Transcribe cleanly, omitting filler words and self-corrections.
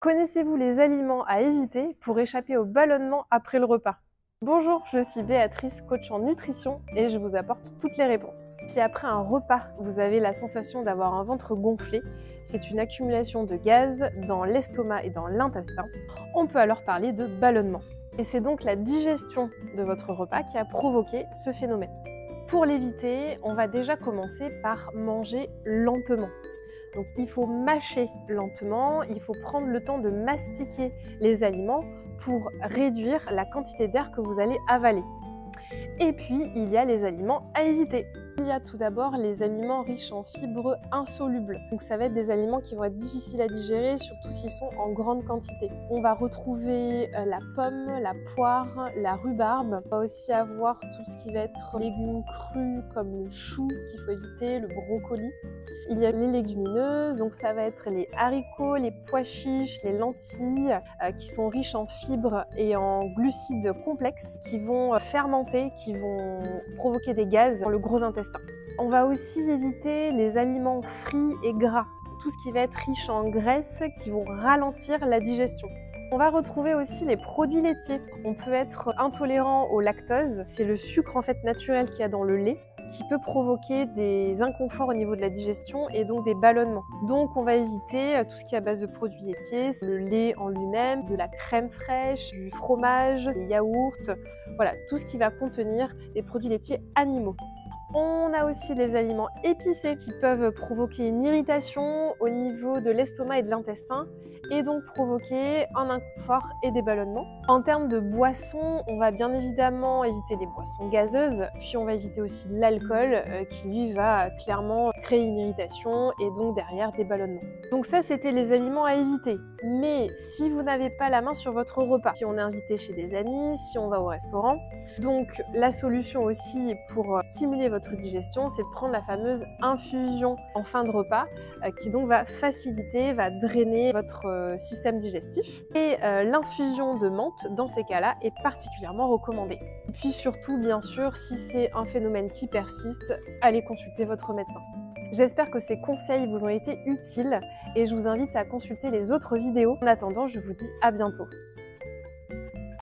Connaissez-vous les aliments à éviter pour échapper au ballonnement après le repas? Bonjour, je suis Béatrice, coach en nutrition et je vous apporte toutes les réponses. Si après un repas, vous avez la sensation d'avoir un ventre gonflé, c'est une accumulation de gaz dans l'estomac et dans l'intestin. On peut alors parler de ballonnement. Et c'est donc la digestion de votre repas qui a provoqué ce phénomène. Pour l'éviter, on va déjà commencer par manger lentement. Donc il faut mâcher lentement, il faut prendre le temps de mastiquer les aliments pour réduire la quantité d'air que vous allez avaler. Et puis, il y a les aliments à éviter. Il y a tout d'abord les aliments riches en fibres insolubles. Donc ça va être des aliments qui vont être difficiles à digérer, surtout s'ils sont en grande quantité. On va retrouver la pomme, la poire, la rhubarbe. On va aussi avoir tout ce qui va être légumes crus comme le chou qu'il faut éviter, le brocoli. Il y a les légumineuses, donc ça va être les haricots, les pois chiches, les lentilles, qui sont riches en fibres et en glucides complexes, qui vont fermenter, qui vont provoquer des gaz dans le gros intestin. On va aussi éviter les aliments frits et gras, tout ce qui va être riche en graisses qui vont ralentir la digestion. On va retrouver aussi les produits laitiers. On peut être intolérant au lactose, c'est le sucre en fait naturel qu'il y a dans le lait, qui peut provoquer des inconforts au niveau de la digestion et donc des ballonnements. Donc on va éviter tout ce qui est à base de produits laitiers, le lait en lui-même, de la crème fraîche, du fromage, des yaourts, voilà, tout ce qui va contenir des produits laitiers animaux. On a aussi les aliments épicés qui peuvent provoquer une irritation au niveau de l'estomac et de l'intestin et donc provoquer un inconfort et des ballonnements. En termes de boissons, on va bien évidemment éviter les boissons gazeuses, puis on va éviter aussi l'alcool qui lui va clairement créer une irritation et donc derrière des ballonnements. Donc ça c'était les aliments à éviter. Mais si vous n'avez pas la main sur votre repas, si on est invité chez des amis, si on va au restaurant, donc la solution aussi pour stimuler votre digestion, c'est de prendre la fameuse infusion en fin de repas qui donc va faciliter, va drainer votre système digestif. Et l'infusion de menthe, dans ces cas-là, est particulièrement recommandée. Et puis surtout, bien sûr, si c'est un phénomène qui persiste, allez consulter votre médecin. J'espère que ces conseils vous ont été utiles et je vous invite à consulter les autres vidéos. En attendant, je vous dis à bientôt.